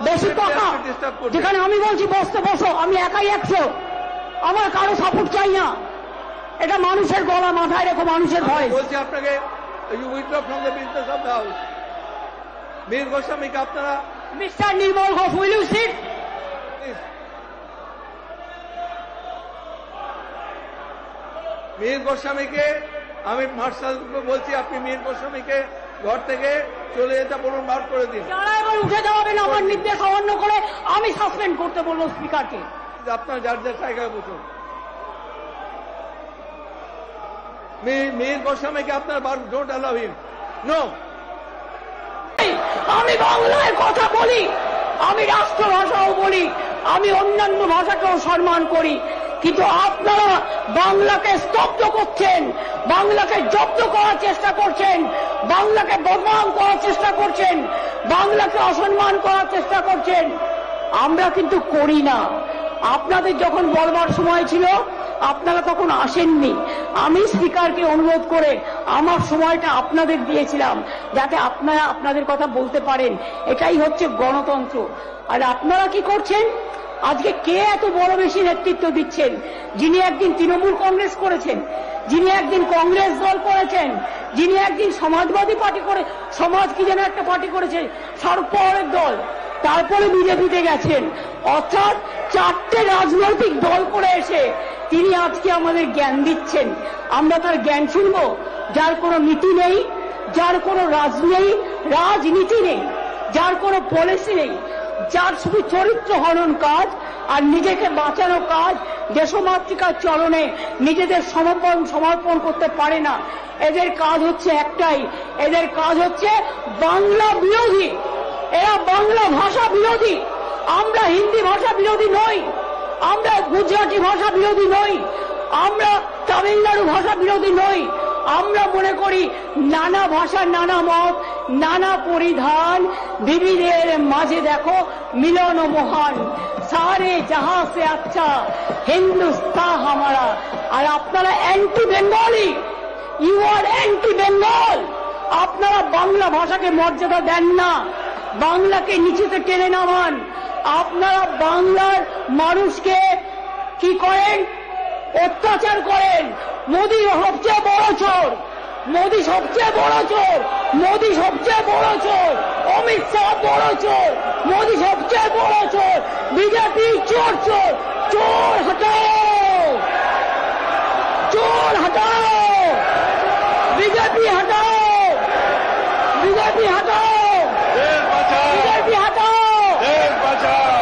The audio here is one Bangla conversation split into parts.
বেশি টাকা যেখানে আমি বলছি বসতে বসো, আমি একাই 100, আমার কারো সাপোর্ট চাই না। এটা মানুষের গলা মাথায় রেখো, মানুষের ভয়। বলছি আপনাকে, you withdraw from the business of the house. Mir গোস্বামীকে আপনারা, mister Nirmal Ghosh, will you sit? Mir গোস্বামীকে আমি মার্শালকে বলছি, আপনি মীর গোস্বামীকে ঘর থেকে চলে যেতে বলুন, বার করে দিন। যারা এবার উঠে যাবেন আমার নির্দেশ অমান্য করে, আমি সাসপেন্ড করতে বলবো স্পিকারকে। আপনার যার যার জায়গায় বসুন। মীর গোস্বামীকে আপনার বার, ডোন্ট অ্যালাউ হিম। নো, আমি বাংলায় কথা বলি, আমি রাষ্ট্রভাষাও বলি, আমি অন্যান্য ভাষাকেও সম্মান করি, কিন্তু আপনারা বাংলাকে স্তব্ধ করছেন, বাংলাকে জব্দ করার চেষ্টা করছেন, বাংলাকে বদনাম করার চেষ্টা করছেন, বাংলাকে অসম্মান করার চেষ্টা করছেন। আমরা কিন্তু করি না। আপনাদের যখন বলবার সময় ছিল আপনারা তখন আসেননি। আমি স্পিকারকে অনুরোধ করে আমার সময়টা আপনাদের দিয়েছিলাম, যাতে আপনারা আপনাদের কথা বলতে পারেন। এটাই হচ্ছে গণতন্ত্র। আর আপনারা কি করছেন? আজকে কে এত বড় বেশি নেতৃত্ব দিচ্ছেন? যিনি একদিন তৃণমূল কংগ্রেস করেছেন, যিনি একদিন কংগ্রেস দল করেছেন, যিনি একদিন সমাজবাদী পার্টি করে, সমাজ কি যেন একটা পার্টি করেছে, শারদ পাওয়ারের দল, তারপরে বিজেপিতে গেছেন। অর্থাৎ 4টে রাজনৈতিক দল করে এসে তিনি আজকে আমাদের জ্ঞান দিচ্ছেন। আমরা তার জ্ঞান শুনবো? যার কোনো নীতি নেই, যার কোনো রাজনীতি নেই, যার কোনো পলিসি নেই, যার শুধু চরিত্র হনন কাজ আর নিজেকে বাঁচানো কাজ, দেশমাতৃকার চরণে নিজেদের সমর্পণ করতে পারে না। এদের কাজ হচ্ছে একটাই, এদের কাজ হচ্ছে বাংলা বিরোধী। এরা বাংলা ভাষা বিরোধী। আমরা হিন্দি ভাষা বিরোধী নই, আমরা গুজরাটি ভাষা বিরোধী নই, আমরা তামিলনাড়ু ভাষা বিরোধী নই। আমরা মনে করি নানা ভাষা, নানা মত, নানা পরিধান, বিবিধের মাঝে দেখো মিলন মহান, সারে জাহাঁ সে আচ্ছা হিন্দুস্তান হামারা। আর আপনারা anti Bengali, you are anti Bengal. আপনারা বাংলা ভাষাকে মর্যাদা দেন না, বাংলাকে নিচেতে টেনে নামান। আপনারা বাংলার মানুষকে কি করেন? অত্যাচার করেন। মোদী সবচেয়ে বড় চোর, মোদী সবচেয়ে বড় চোর, মোদী সবচেয়ে বড় চোর, অমিত শাহ বড় চোর, মোদী সবচেয়ে বড় চোর, বিজেপি চোর চোর। চোর হটাও, চোর হটাও, বিজেপি হটাও, বিজেপি হটাও, বিজেপি হটাও,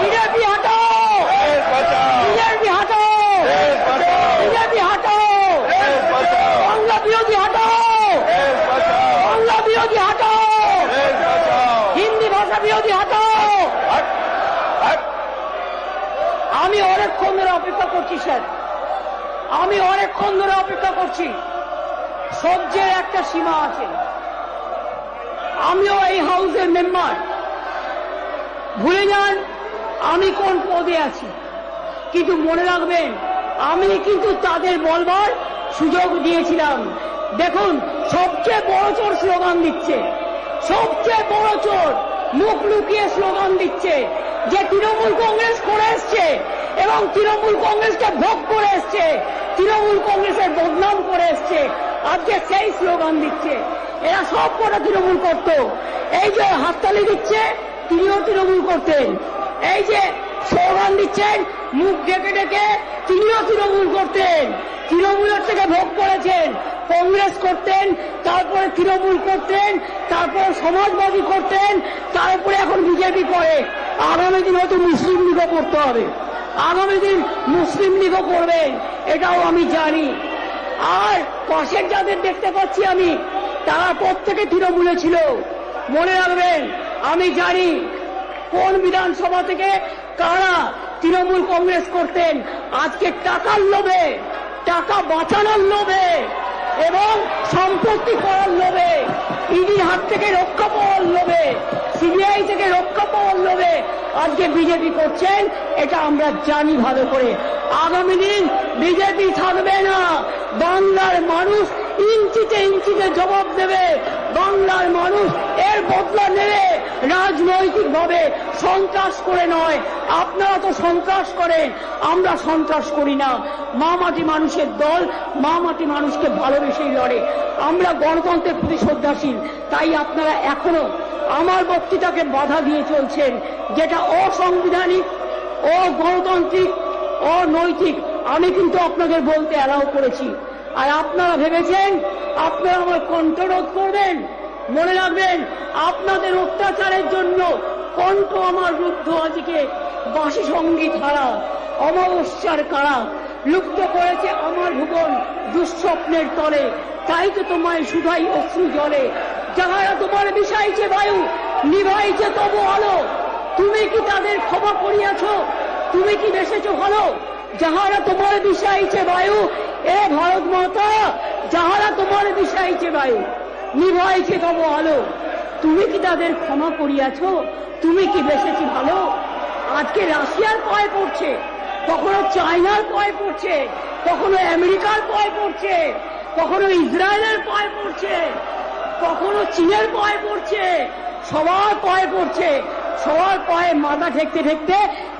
বিজেপি হটাও, বিজেপি হটাও, বিজেপি হটাও, বাংলা বিরোধী হটাও, বাংলা বিরোধী হটাও, হিন্দি ভাষা বিরোধী হটাও। আমি অনেকক্ষণ ধরে অপেক্ষা করছি স্যার, আমি অনেকক্ষণ ধরে অপেক্ষা করছি। সহ্যের একটা সীমা আছে। আমিও এই হাউসের মেম্বার। ভুলে যান আমি কোন পদে আছি, কিন্তু মনে রাখবেন আমি কিন্তু তাদের বলবার সুযোগ দিয়েছিলাম। দেখুন, সবচেয়ে বড় চোর স্লোগান দিচ্ছে, সবচেয়ে বড় চোর মুখ লুকিয়ে স্লোগান দিচ্ছে যে তৃণমূল কংগ্রেস করে এসছে এবং তৃণমূল কংগ্রেসকে ভোগ করে এসছে, তৃণমূল কংগ্রেসের বদনাম করে এসছে। আজকে সেই স্লোগান দিচ্ছে। এরা সব কটা তৃণমূল করত। এই যে হাততালি দিচ্ছে, তিনিও তৃণমূল করতেন। এই যে স্লোগান দিচ্ছেন মুখ ডেকে ডেকে, তিনিও তৃণমূল করতেন। তৃণমূলের থেকে ভোগ করেছেন, কংগ্রেস করতেন, তারপরে তৃণমূল করতেন, তারপরে সমাজবাদী করতেন, তারপরে এখন বিজেপি করে। আগামী দিন হয়তো মুসলিম লীগও করতে হবে, আগামী দিন মুসলিম লীগও করবেন, এটাও আমি জানি। আর পাশের যাদের দেখতে পাচ্ছি আমি, তারা প্রত্যেকে তৃণমূলে ছিল। মনে রাখবেন, আমি জানি কোন বিধানসভা থেকে কারা তৃণমূল কংগ্রেস করতেন। আজকে টাকার লোভে, টাকা বাঁচানোর লোভে এবং সম্পত্তি করার লোভে, ইডির হাত থেকে রক্ষা পাওয়ার লোভে, সিবিআই থেকে রক্ষা পাওয়ার লোভে আজকে বিজেপি করছেন। এটা আমরা জানি ভালো করে। আগামী দিন বিজেপি থাকবে না। বাংলার মানুষ ইঞ্চিতে ইঞ্চিতে জবাব দেবে, বাংলার মানুষ এর বদলা নেবে। রাজনৈতিকভাবে সন্ত্রাস করে নয়। আপনারা তো সন্ত্রাস করেন, আমরা সন্ত্রাস করি না। মা মাটি মানুষের দল মা মাটি মানুষকে ভালোবেসেই লড়ে। আমরা গণতন্ত্রের প্রতি শ্রদ্ধাশীল, তাই আপনারা এখনো আমার বক্তৃতাকে বাধা দিয়ে চলছেন, যেটা অসাংবিধানিক, অগণতান্ত্রিক, অনৈতিক। আমি কিন্তু আপনাদের বলতে অ্যালাউ করেছি, আর আপনারা ভেবেছেন আপনারা আমার কণ্ঠরোধ করবেন। মনে রাখবেন, আপনাদের অত্যাচারের জন্য কণ্ঠ আমার রুদ্ধ আজকে বাঁশি সঙ্গীত হারা, অমাবস্যার কারা লুপ্ত করেছে আমার ভুবন দুঃস্বপ্নের তলে। তাই তো তোমায় শুধাই অশ্রু জলে, যাহারা তোমার বিষাইছে বায়ু, নিভাইছে তবু আলো। তুমি কি তাদের ক্ষমা করিয়াছ? তুমি কি বেসেছ ভালো? যাহারা তোমার বিষাইছে বায়ু, এ ভারত মাতা, যাহারা তোমার বিষাইছে বায়ু, নিভাইছে তবু আলো। তুমি কি তাদের ক্ষমা করিয়াছ? তুমি কি বেসেছ ভালো? আজকে রাশিয়ার পায়ে পড়ছে, কখনো চায়নার পায়ে পড়ছে, কখনো আমেরিকার পায়ে পড়ছে, কখনো ইসরায়েলের পায়ে পড়ছে, কখনো চীনের পায়ে পড়ছে, সবার পায়ে পড়ছে। সবার পায়ে মাথা ঠেকতে ঠেকতে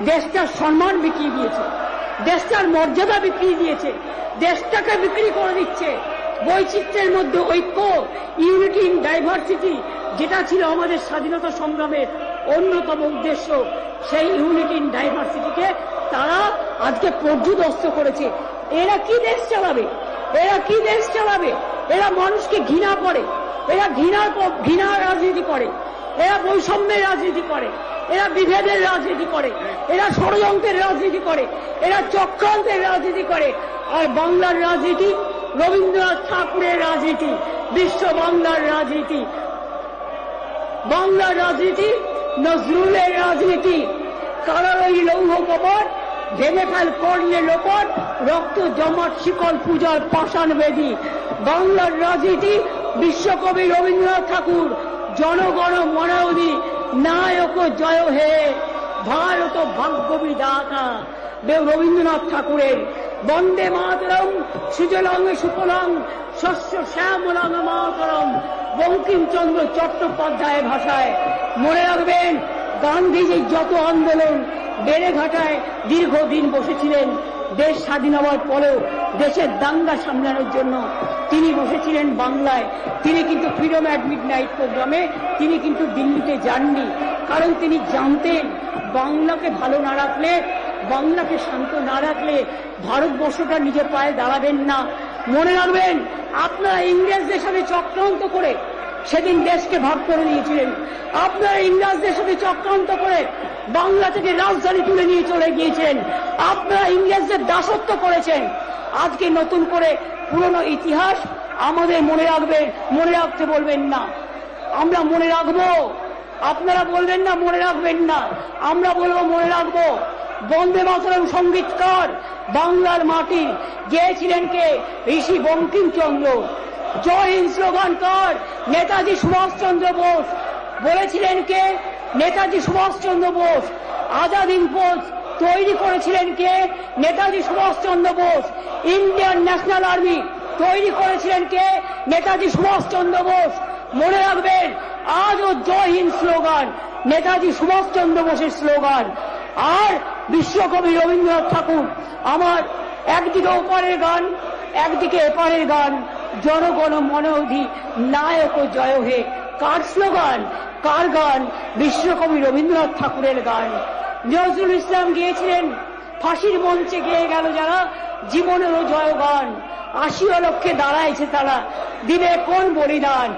দেশটার সম্মান বিক্রি দিয়েছে, দেশটার মর্যাদা বিক্রি দিয়েছে, দেশটাকে বিক্রি করে দিচ্ছে। বৈচিত্র্যের মধ্যে ঐক্য, ইউনিটি ইন ডাইভার্সিটি, যেটা ছিল আমাদের স্বাধীনতা সংগ্রামের অন্যতম উদ্দেশ্য, সেই ইউনিটি ইন ডাইভার্সিটিকে তারা আজকে পর্যুদস্ত করেছে। এরা কি দেশ চালাবে? এরা কি দেশ চালাবে? এরা মানুষকে ঘৃণা করে, এরা ঘৃণার রাজনীতি করে, এরা বৈষম্যের রাজনীতি করে, এরা বিভেদের রাজনীতি করে, এরা ষড়যন্ত্রের রাজনীতি করে, এরা চক্রান্তের রাজনীতি করে। আর বাংলার রাজনীতি রবীন্দ্রনাথ ঠাকুরের রাজনীতি, বিশ্ব বাংলার রাজনীতি, বাংলার রাজনীতি নজরুলের রাজনীতি। কারার ওই লৌহ কপট, ভেঙে ফেল করলে লোপট, রক্ত জমাট শিকল পূজার পাষাণ বেদী। বাংলার রাজনীতি বিশ্বকবি রবীন্দ্রনাথ ঠাকুর, জনগণ মনায়দি নায়ক জয় হে, ভারত ভাগ্য বিধাতা রবীন্দ্রনাথ ঠাকুরের। বন্দে মাতরম সুজলাং সুফলাং শস্য শ্যামলাং মাতরম, বঙ্কিমচন্দ্র চট্টোপাধ্যায়ের ভাষায়। মনে রাখবেন, গান্ধীজি যত আন্দোলন বেড়েঘাটায় দীর্ঘদিন বসেছিলেন, দেশ স্বাধীন হওয়ার পরেও দেশের দাঙ্গা সামলানোর জন্য তিনি বসেছিলেন বাংলায়। তিনি কিন্তু ফ্রিডম অ্যাট মিডনাইট প্রোগ্রামে তিনি কিন্তু দিল্লিতে যাননি, কারণ তিনি জানতেন বাংলাকে ভালো না রাখলে, বাংলাকে শান্ত না রাখলে ভারতবর্ষটা নিজের পায়ে দাঁড়াবেন না। মনে রাখবেন, আপনারা ইংরেজদের সাথে চক্রান্ত করে সেদিন দেশকে ভাগ করে দিয়েছিলেন। আপনারা ইংরেজদের সাথে চক্রান্ত করে বাংলা থেকে রাজধানী তুলে নিয়ে চলে গিয়েছেন। আপনারা ইংরেজদের দাসত্ব করেছেন। আজকে নতুন করে পুরনো ইতিহাস আমাদের মনে রাখবেন, মনে রাখতে বলবেন না। আমরা মনে রাখবো, আপনারা বলবেন না মনে রাখবেন না, আমরা বলবো মনে রাখবো। বন্দে মাতরম সঙ্গীতকার বাংলার মাটি গেয়েছিলেন কে? ঋষি বঙ্কিমচন্দ্র। জয় হিন্দ স্লোগানকার নেতাজি সুভাষচন্দ্র বোস। বলেছিলেন কে? নেতাজি সুভাষচন্দ্র বোস। আজাদ হিন্দ ফৌজ তৈরি করেছিলেন কে? Netaji Subhash Chandra Bose. Indian national army তৈরি করেছিলেন কে? নেতাজি সুভাষচন্দ্র বোস। মনে রাখবেন, আজও জয় হিন্দ স্লোগান নেতাজি সুভাষচন্দ্র বোসের স্লোগান। আর বিশ্বকবি রবীন্দ্রনাথ ঠাকুর, আমার একদিকে ওপারের গান একদিকে এপারের গান, জনগণ মনোধি নায়ক জয় হে। কার স্লোগান, কার গান? বিশ্বকবি রবীন্দ্রনাথ ঠাকুরের গান। নজরুল ইসলাম গিয়েছিলেন, ফাঁসির মঞ্চে গেয়ে গেল যারা, জীবনেরও জয় গান। ৮০ লক্ষে দাঁড়াইছে তারা, দিবে কোন বলিদান।